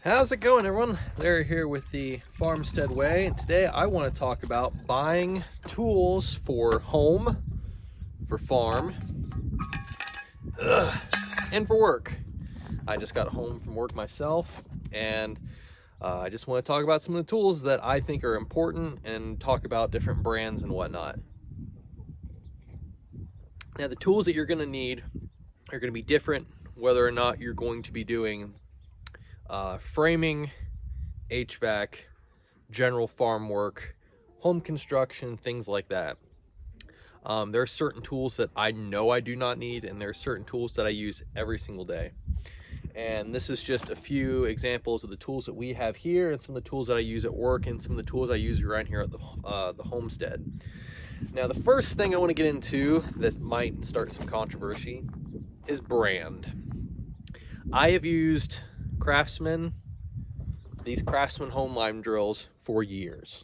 How's it going, everyone? Larry here with the Farmstead way, and today I want to talk about buying tools for home, for farm, and for work. I just got home from work myself, and I just want to talk about some of the tools that I think are important and talk about different brands and whatnot. Now, the tools that you're going to need are going to be different whether or not you're going to be doing framing, HVAC, general farm work, home construction, things like that. There are certain tools that I know I do not need, and there are certain tools that I use every single day. And this is just a few examples of the tools that we have here, and some of the tools that I use at work, and some of the tools I use around here at the homestead. Now, the first thing I want to get into that might start some controversy is brand. I have used these Craftsman home lime drills for years.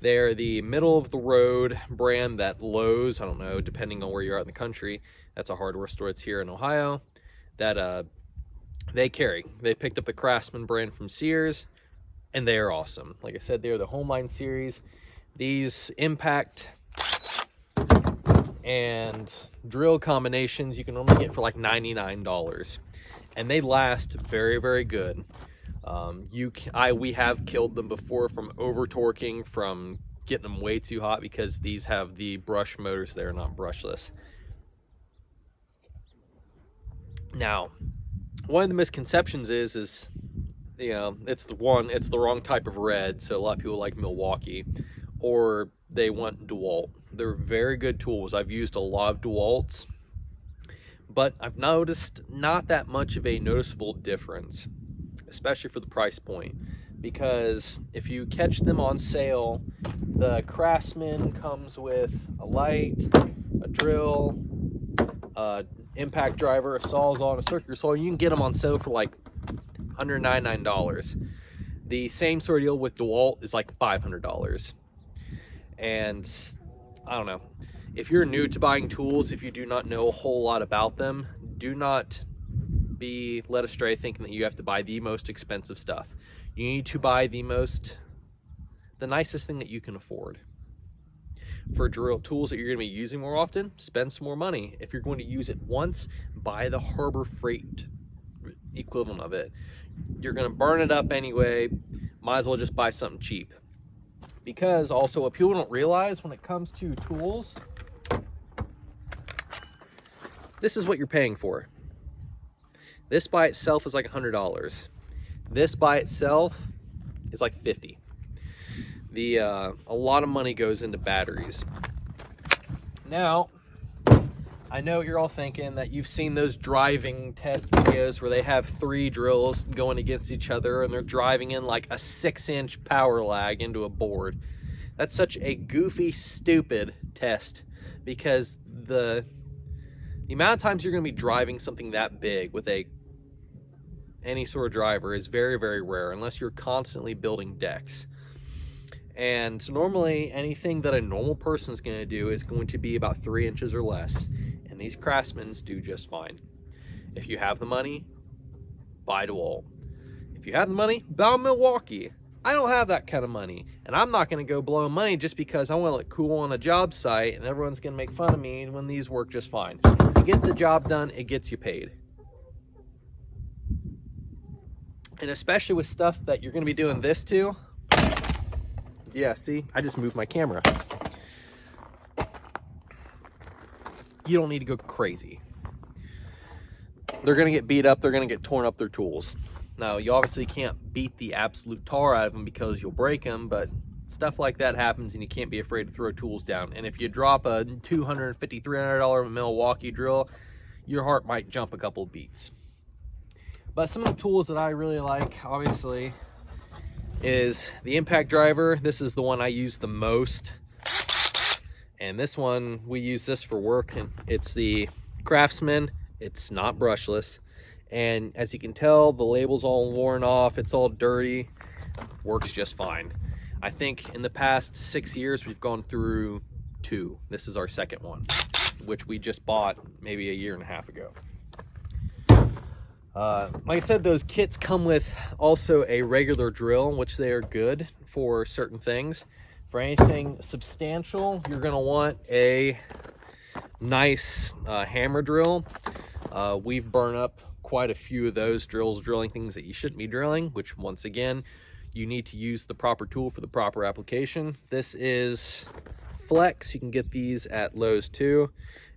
They're the middle of the road brand that Lowe's, I don't know, depending on where you're at in the country, that's a hardware store that's here in Ohio, that they carry. They picked up the Craftsman brand from Sears, and they are awesome. Like I said, they're the home line series. These impact and drill combinations you can only get for like $99. And they last very, very good. We have killed them before from over torquing, from getting them way too hot, because these have the brush motors. They're not brushless. Now, one of the misconceptions is it's the wrong type of red. So a lot of people like Milwaukee, or they want DeWalt. They're very good tools. I've used a lot of DeWalts, but I've noticed not that much of a noticeable difference, especially for the price point, because if you catch them on sale, the Craftsman comes with a light, a drill, impact driver, a sawzall, and a circular saw. You can get them on sale for like $199. The same sort of deal with DeWalt is like $500. And I don't know. If you're new to buying tools, if you do not know a whole lot about them, do not be led astray thinking that you have to buy the most expensive stuff. You need to buy the nicest thing that you can afford. For drill tools that you're going to be using more often, spend some more money. If you're going to use it once, buy the Harbor Freight equivalent of it. You're going to burn it up anyway. Might as well just buy something cheap. Because also, what people don't realize when it comes to tools, this is what you're paying for. This by itself is like $100. This by itself is like $50. A lot of money goes into batteries. Now, I know you're all thinking that you've seen those driving test videos where they have 3 drills going against each other and they're driving in like a 6-inch power lag into a board. That's such a goofy, stupid test, because the amount of times you're going to be driving something that big with any sort of driver is very, very rare, unless you're constantly building decks. And so normally anything that a normal person is going to do is going to be about 3 inches or less. And these Craftsmans do just fine. If you have the money, buy DeWalt. If you have the money, buy Milwaukee. I don't have that kind of money, and I'm not going to go blow money just because I want to look cool on a job site and everyone's going to make fun of me when these work just fine. If it gets the job done, it gets you paid. And especially with stuff that you're going to be doing this to. Yeah, see, I just moved my camera. You don't need to go crazy. They're going to get beat up. They're going to get torn up, their tools. Now, you obviously can't beat the absolute tar out of them because you'll break them, but stuff like that happens and you can't be afraid to throw tools down. And if you drop a $250, $300 Milwaukee drill, your heart might jump a couple of beats. But some of the tools that I really like, obviously, is the impact driver. This is the one I use the most. And this one, we use this for work, and it's the Craftsman. It's not brushless. And as you can tell, the label's all worn off. It's all dirty. Works just fine. I think in the past 6 years, we've gone through 2. This is our second one, which we just bought maybe a year and a half ago. Like I said, those kits come with also a regular drill, which they are good for certain things. For anything substantial, you're going to want a nice hammer drill. We've burned up quite a few of those drills drilling things that you shouldn't be drilling, which once again, you need to use the proper tool for the proper application. This is Flex. You can get these at Lowe's too.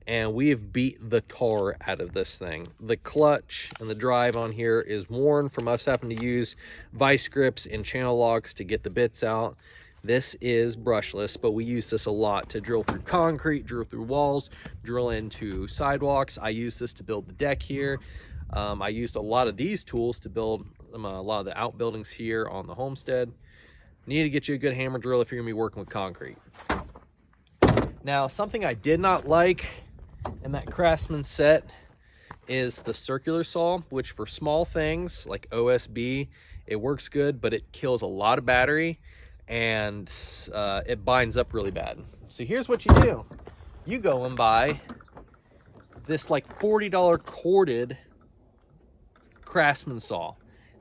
And we have beat the tar out of this thing. The clutch and the drive on here is worn from us having to use vice grips and channel locks to get the bits out. This is brushless, but we use this a lot to drill through concrete, drill through walls, drill into sidewalks. I use this to build the deck here. I used a lot of these tools to build a lot of the outbuildings here on the homestead. Need to get you a good hammer drill if you're gonna be working with concrete. Now, something I did not like in that Craftsman set is the circular saw, which for small things like OSB, it works good, but it kills a lot of battery and it binds up really bad. So here's what you do. You go and buy this like $40 corded Craftsman saw.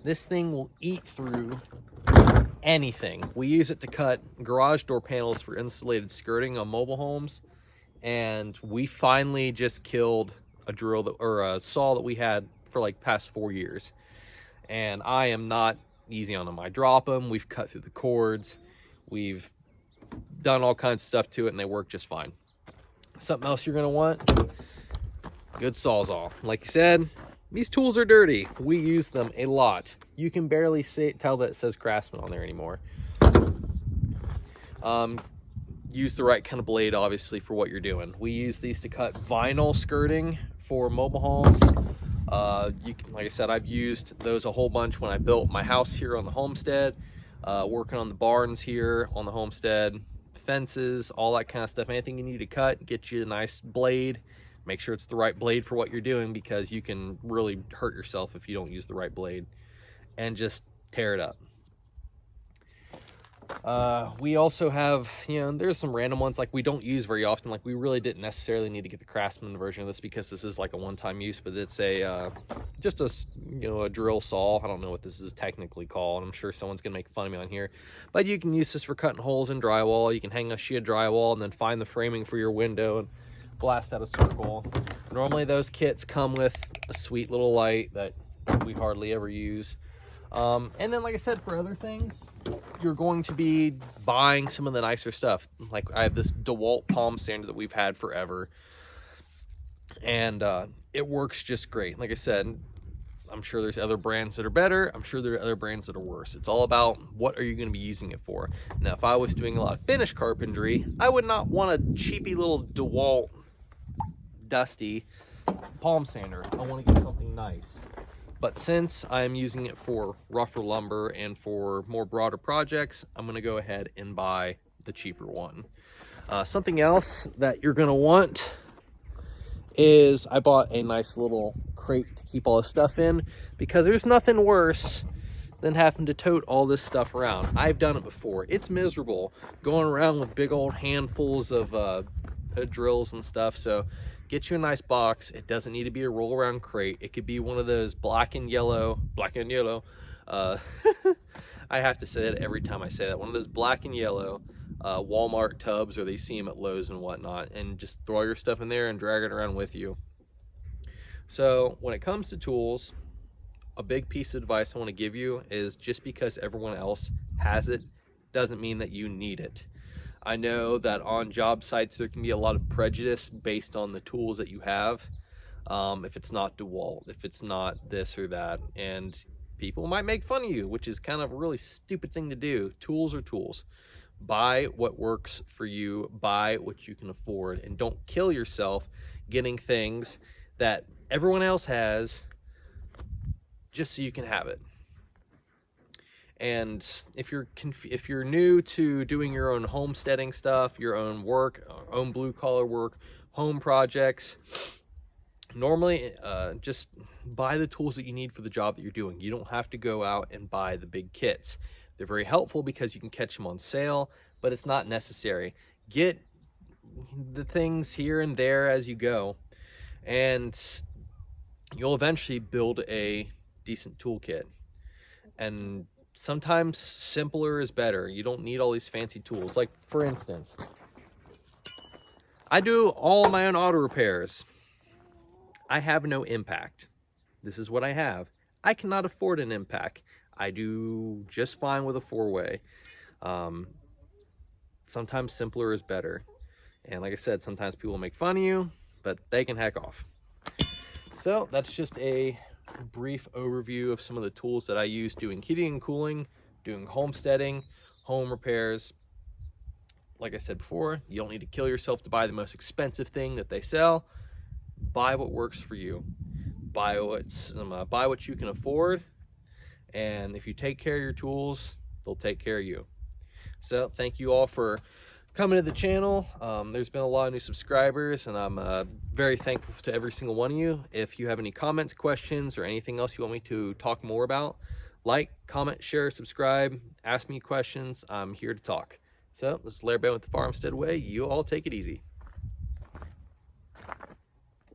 This thing will eat through anything. We use it to cut garage door panels for insulated skirting on mobile homes. And we finally just killed a drill that, or a saw that we had for like past 4 years. And I am not easy on them. I drop them, we've cut through the cords, we've done all kinds of stuff to it, and they work just fine. Something else you're gonna want, good Sawzall. Like I said, these tools are dirty. We use them a lot. You can barely tell that it says Craftsman on there anymore. Use the right kind of blade, obviously, for what you're doing. We use these to cut vinyl skirting for mobile homes. Like I said, I've used those a whole bunch when I built my house here on the homestead, working on the barns here on the homestead, fences, all that kind of stuff. Anything you need to cut, get you a nice blade. Make sure it's the right blade for what you're doing, because you can really hurt yourself if you don't use the right blade and just tear it up. We also have, there's some random ones like we don't use very often. Like we really didn't necessarily need to get the Craftsman version of this because this is like a one-time use, but it's a just a drill saw. I don't know what this is technically called. I'm sure someone's gonna make fun of me on here, but you can use this for cutting holes in drywall. You can hang a sheet of drywall and then find the framing for your window and blast out a circle. Normally those kits come with a sweet little light that we hardly ever use. And then, like I said, for other things, you're going to be buying some of the nicer stuff. Like I have this DeWalt palm sander that we've had forever, and it works just great. Like I said, I'm sure there's other brands that are better. I'm sure there are other brands that are worse. It's all about what are you going to be using it for. Now, if I was doing a lot of finish carpentry, I would not want a cheapy little DeWalt dusty palm sander. I want to get something nice. But since I'm using it for rougher lumber and for more broader projects, I'm going to go ahead and buy the cheaper one. Something else that you're going to want is I bought a nice little crate to keep all this stuff in, because there's nothing worse than having to tote all this stuff around. I've done it before. It's miserable going around with big old handfuls of drills and stuff. So get you a nice box. It doesn't need to be a roll around crate. It could be one of those black and yellow, I have to say that every time I say that, one of those black and yellow Walmart tubs, or they see them at Lowe's and whatnot, and just throw your stuff in there and drag it around with you. So when it comes to tools, a big piece of advice I want to give you is just because everyone else has it doesn't mean that you need it. I know that on job sites there can be a lot of prejudice based on the tools that you have. If it's not DeWalt, if it's not this or that, and people might make fun of you, which is kind of a really stupid thing to do. Tools are tools. Buy what works for you, buy what you can afford, and don't kill yourself getting things that everyone else has just so you can have it. And if you're new to doing your own homesteading stuff, your own work, own blue collar work, home projects, normally just buy the tools that you need for the job that you're doing. You don't have to go out and buy the big kits. They're very helpful because you can catch them on sale, but it's not necessary. Get the things here and there as you go. And you'll eventually build a decent toolkit. And sometimes simpler is better. You don't need all these fancy tools. Like, for instance, I do all my own auto repairs. I have no impact. This is what I have. I cannot afford an impact. I do just fine with a 4-way. Sometimes simpler is better. And like I said, sometimes people make fun of you, but they can heck off. So that's just a brief overview of some of the tools that I use doing heating and cooling, doing homesteading, home repairs. Like I said before, you don't need to kill yourself to buy the most expensive thing that they sell. Buy what works for you. Buy what you can afford, and if you take care of your tools, they'll take care of you. So thank you all for coming to the channel. There's been a lot of new subscribers, and I'm very thankful to every single one of you. If you have any comments, questions, or anything else you want me to talk more about, like, comment, share, subscribe, ask me questions. I'm here to talk. So this is Larry Ben with the Farmstead Way. You all take it easy.